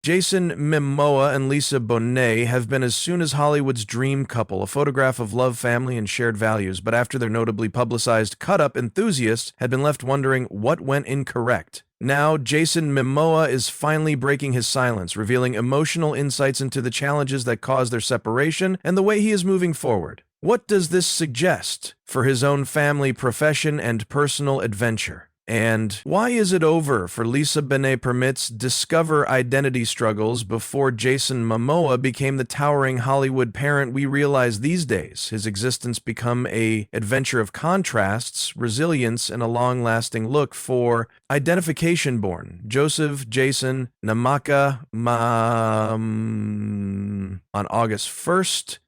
Jason Momoa and Lisa Bonet have been as soon as Hollywood's dream couple, a photograph of love, family, and shared values, but after their notably publicized cut-up, enthusiasts had been left wondering what went incorrect. Now, Jason Momoa is finally breaking his silence, revealing emotional insights into the challenges that caused their separation and the way he is moving forward. What does this suggest for his own family, profession, and personal adventure? And why is it over for Lisa Bonet Permit's discover identity struggles before Jason Momoa became the towering Hollywood parent we realize these days? His existence become an adventure of contrasts, resilience, and a long-lasting look for identification-born Joseph Jason Namaka on August 1st,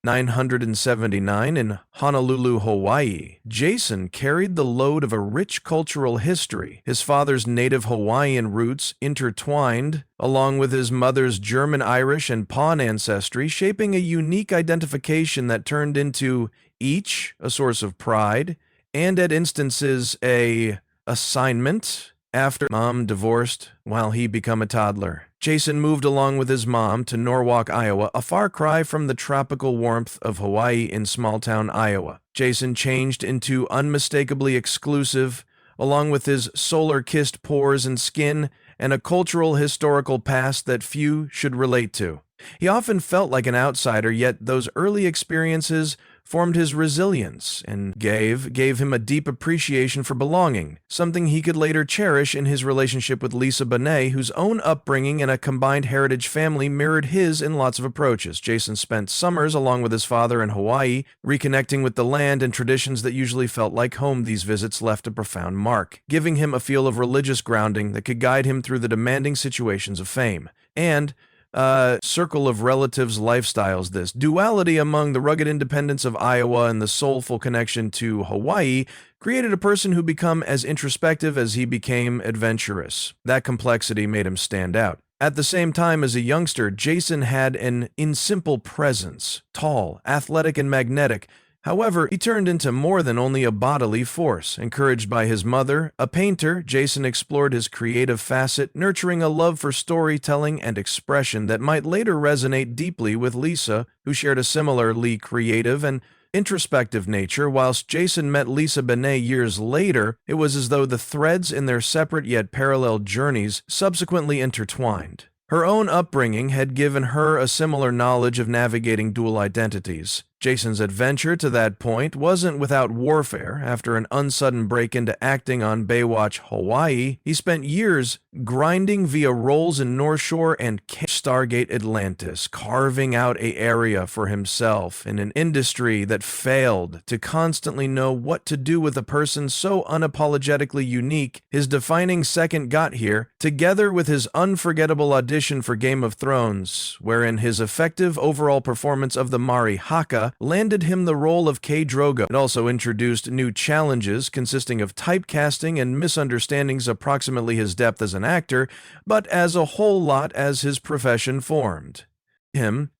1979 in Honolulu, Hawaii. Jason carried the load of a rich cultural history, his father's native Hawaiian roots intertwined, along with his mother's German-Irish and Pawn ancestry, shaping a unique identification that turned into each a source of pride, and at instances a assignment. After mom divorced while he became a toddler, Jason moved along with his mom to Norwalk, Iowa, a far cry from the tropical warmth of Hawaii in small-town Iowa. Jason changed into unmistakably exclusive, along with his solar-kissed pores and skin and a cultural historical past that few should relate to. He often felt like an outsider, yet those early experiences formed his resilience and gave him a deep appreciation for belonging, something he could later cherish in his relationship with Lisa Bonet, whose own upbringing in a combined heritage family mirrored his in lots of approaches. Jason spent summers along with his father in Hawaii, reconnecting with the land and traditions that usually felt like home. These visits left a profound mark, giving him a feel of religious grounding that could guide him through the demanding situations of fame. And circle of relatives' lifestyles. This duality among the rugged independence of Iowa and the soulful connection to Hawaii created a person who became as introspective as he became adventurous. That complexity made him stand out. At the same time, as a youngster, Jason had an insimple presence, tall, athletic, and magnetic. However, he turned into more than only a bodily force. Encouraged by his mother, a painter, Jason explored his creative facet, nurturing a love for storytelling and expression that might later resonate deeply with Lisa, who shared a similarly creative and introspective nature. Whilst Jason met Lisa Bonet years later, it was as though the threads in their separate yet parallel journeys subsequently intertwined. Her own upbringing had given her a similar knowledge of navigating dual identities. Jason's adventure to that point wasn't without warfare. After an unsudden break into acting on Baywatch Hawaii, he spent years grinding via roles in North Shore and Stargate Atlantis, carving out an area for himself in an industry that failed to constantly know what to do with a person so unapologetically unique. His defining second got here, together with his unforgettable audition for Game of Thrones, wherein his effective overall performance of the Mari Haka landed him the role of K. Drogo. It also introduced new challenges consisting of typecasting and misunderstandings approximately his depth as an actor, but as a whole lot as his profession formed.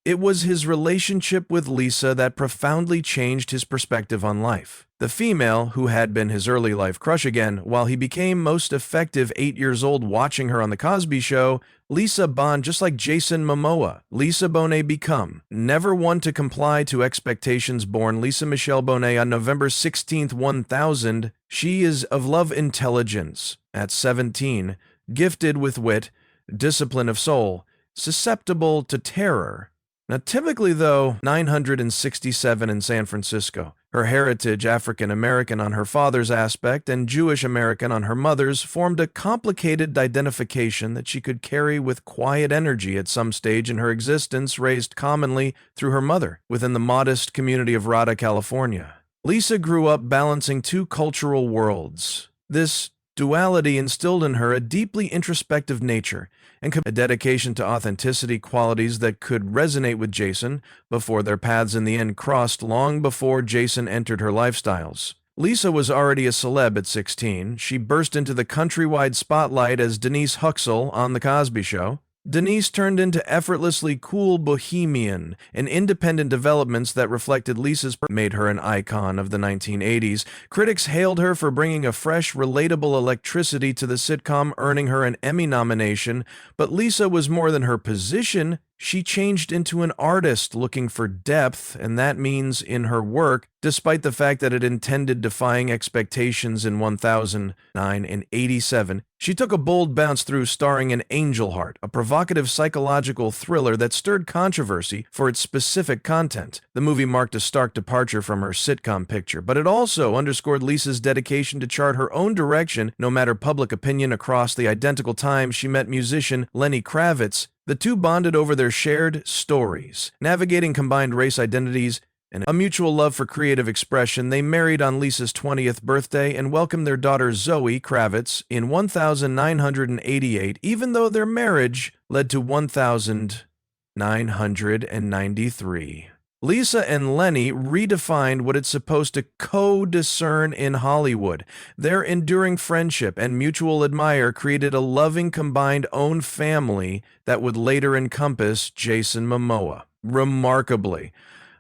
It was his relationship with Lisa that profoundly changed his perspective on life. The female who had been his early life crush again, while he became most effective 8 years old watching her on The Cosby Show, Lisa bond just like Jason Momoa. Lisa Bonet become never one to comply to expectations. Born Lisa Michelle Bonet on November 16th, 1000, she is of love intelligence. At 17, gifted with wit, discipline of soul, susceptible to terror. Now, typically, though, 967 in San Francisco. Her heritage, African-American on her father's aspect and Jewish-American on her mother's, formed a complicated identification that she could carry with quiet energy at some stage in her existence, raised commonly through her mother within the modest community of Rada, California. Lisa grew up balancing two cultural worlds. This duality instilled in her a deeply introspective nature and a dedication to authenticity, qualities that could resonate with Jason before their paths in the end crossed long before Jason entered her lifestyles. Lisa was already a celeb at 16. She burst into the countrywide spotlight as Denise Huxell on The Cosby Show. Denise turned into effortlessly cool bohemian, and independent developments that reflected Lisa's made her an icon of the 1980s. Critics hailed her for bringing a fresh, relatable electricity to the sitcom, earning her an Emmy nomination. But Lisa was more than her position. She changed into an artist looking for depth, and that means in her work, despite the fact that it intended defying expectations in 1009 and 87. She took a bold bounce through starring in Angel Heart, a provocative psychological thriller that stirred controversy for its specific content. The movie marked a stark departure from her sitcom picture, but it also underscored Lisa's dedication to chart her own direction no matter public opinion. Across the identical time she met musician Lenny Kravitz, the two bonded over their shared stories. Navigating combined race identities and a mutual love for creative expression, they married on Lisa's 20th birthday and welcomed their daughter Zoe Kravitz in 1988, even though their marriage led to 1993. Lisa and Lenny redefined what it's supposed to co-discern in Hollywood. Their enduring friendship and mutual admire created a loving combined own family that would later encompass Jason Momoa. Remarkably,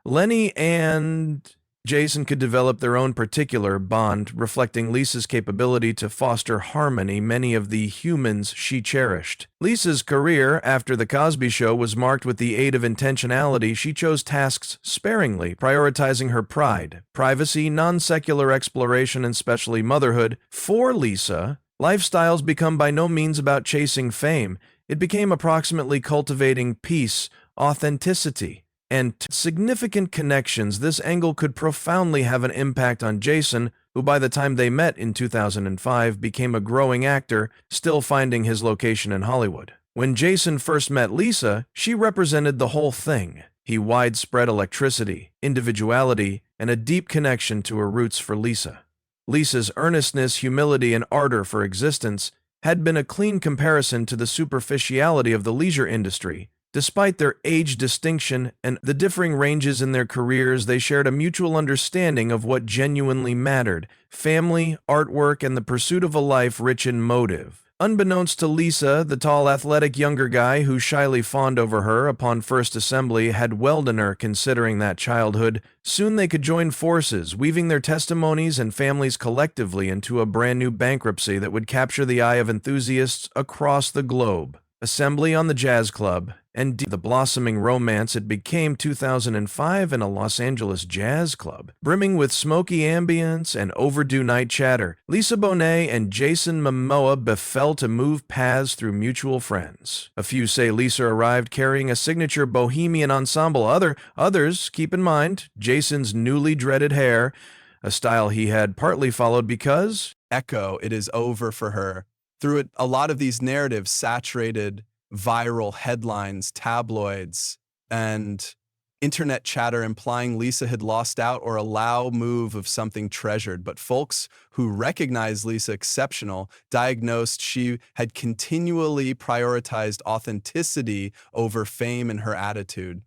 Lenny and Jason could develop their own particular bond, reflecting Lisa's capability to foster harmony many of the humans she cherished. Lisa's career after The Cosby Show was marked with the aid of intentionality. She chose tasks sparingly, prioritizing her pride, privacy, non-secular exploration, and especially motherhood. For Lisa, lifestyles become by no means about chasing fame. It became approximately cultivating peace, authenticity, and significant connections. This angle could profoundly have an impact on Jason, who by the time they met in 2005 became a growing actor, still finding his location in Hollywood. When Jason first met Lisa, she represented the whole thing. He widespread electricity, individuality, and a deep connection to her roots. For Lisa, Lisa's earnestness, humility, and ardor for existence had been a clean comparison to the superficiality of the leisure industry. Despite their age distinction and the differing ranges in their careers, they shared a mutual understanding of what genuinely mattered: family, artwork, and the pursuit of a life rich in motive. Unbeknownst to Lisa, the tall, athletic younger guy who shyly fawned over her upon first assembly had welled in her considering that childhood. Soon they could join forces, weaving their testimonies and families collectively into a brand new bankruptcy that would capture the eye of enthusiasts across the globe. Assembly on the Jazz Club, and the blossoming romance it became 2005 in a Los Angeles jazz club, brimming with smoky ambience and overdue night chatter. Lisa Bonet and Jason Momoa befell to move paths through mutual friends. A few say Lisa arrived carrying a signature bohemian ensemble. Others keep in mind Jason's newly dreaded hair, a style he had partly followed because it is over for her. Through it, a lot of these narratives saturated viral headlines, tabloids, and internet chatter implying Lisa had lost out or a low move of something treasured. But folks who recognized Lisa exceptional diagnosed she had continually prioritized authenticity over fame in her attitude.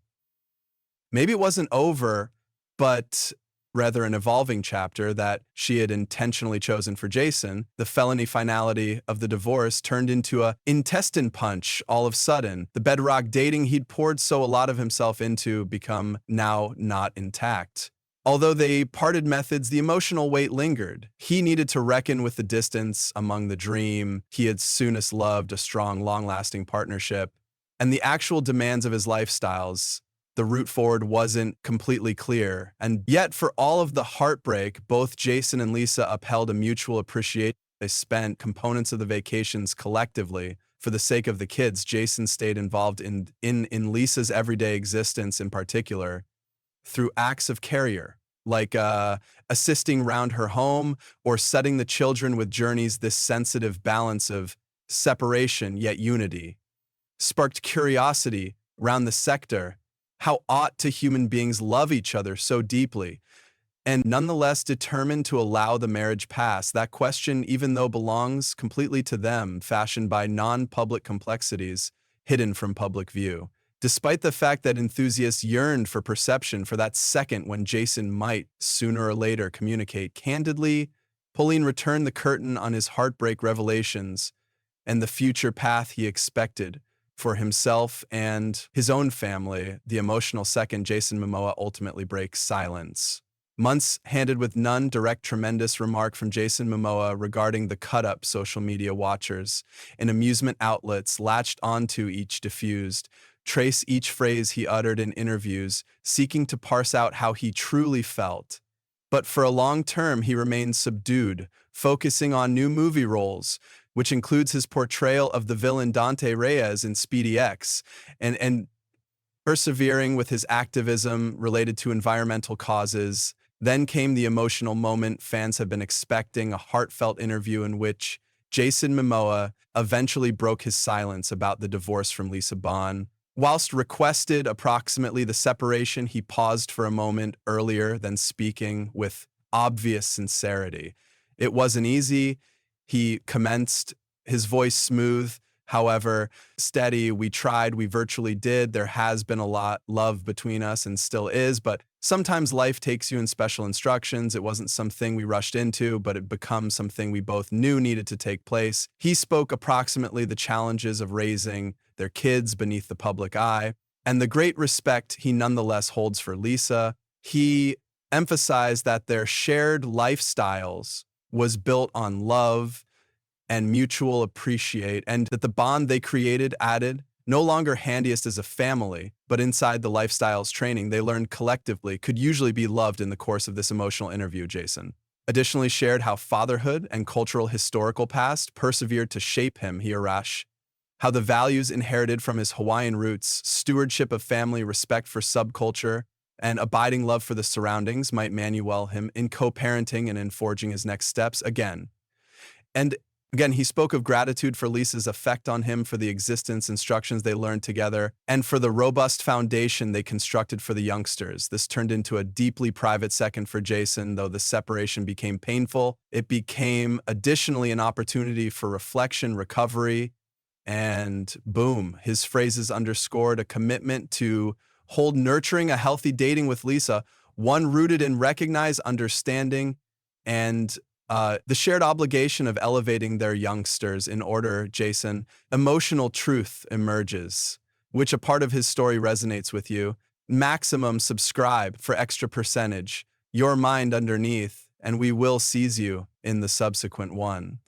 Maybe it wasn't over, but rather an evolving chapter that she had intentionally chosen for Jason. The felony finality of the divorce turned into a intestine punch all of a sudden. The bedrock dating he'd poured so a lot of himself into become now not intact. Although they parted methods, the emotional weight lingered. He needed to reckon with the distance among the dream he had soonest loved, a strong, long-lasting partnership, and the actual demands of his lifestyles. The route forward wasn't completely clear, and yet for all of the heartbreak, both Jason and Lisa upheld a mutual appreciation. They spent components of the vacations collectively. For the sake of the kids, Jason stayed involved in Lisa's everyday existence in particular through acts of care, like assisting round her home or setting the children with journeys. This sensitive balance of separation yet unity sparked curiosity around the sector. How ought to human beings love each other so deeply and nonetheless determined to allow the marriage pass? That question, even though belongs completely to them, fashioned by non-public complexities hidden from public view. Despite the fact that enthusiasts yearned for perception, for that second when Jason might sooner or later communicate candidly, Pauline returned the curtain on his heartbreak revelations and the future path he expected for himself and his own family. The emotional second, Jason Momoa ultimately breaks silence. Months handed with none, direct tremendous remark from Jason Momoa regarding the cut-up social media watchers and amusement outlets latched onto each diffused, trace each phrase he uttered in interviews, seeking to parse out how he truly felt. But for a long term, he remained subdued, focusing on new movie roles, which includes his portrayal of the villain Dante Reyes in Speedy X, and persevering with his activism related to environmental causes. Then came the emotional moment fans have been expecting, a heartfelt interview in which Jason Momoa eventually broke his silence about the divorce from Lisa Bonet. Whilst requested approximately the separation, he paused for a moment earlier than speaking with obvious sincerity. It wasn't easy. He commenced, his voice smooth, however, steady. We tried, we virtually did. There has been a lot love between us and still is, but sometimes life takes you in special instructions. It wasn't something we rushed into, but it becomes something we both knew needed to take place. He spoke approximately the challenges of raising their kids beneath the public eye and the great respect he nonetheless holds for Lisa. He emphasized that their shared lifestyles was built on love and mutual appreciate, and that the bond they created added no longer handiest as a family, but inside the lifestyles training they learned collectively could usually be loved in the course of this emotional interview, Jason. Additionally shared how fatherhood and cultural historical past persevered to shape him, Hirash, how the values inherited from his Hawaiian roots, stewardship of family, respect for subculture, and abiding love for the surroundings might manual him in co-parenting and in forging his next steps again. And again, he spoke of gratitude for Lisa's effect on him, for the existence instructions they learned together, and for the robust foundation they constructed for the youngsters. This turned into a deeply private second for Jason, though the separation became painful. It became additionally an opportunity for reflection, recovery, and boom, his phrases underscored a commitment to hold nurturing a healthy dating with Lisa, one rooted in recognized understanding and the shared obligation of elevating their youngsters in order, Jason. Emotional truth emerges, which a part of his story resonates with you. Maximum subscribe for extra percentage. Your mind underneath, and we will seize you in the subsequent one.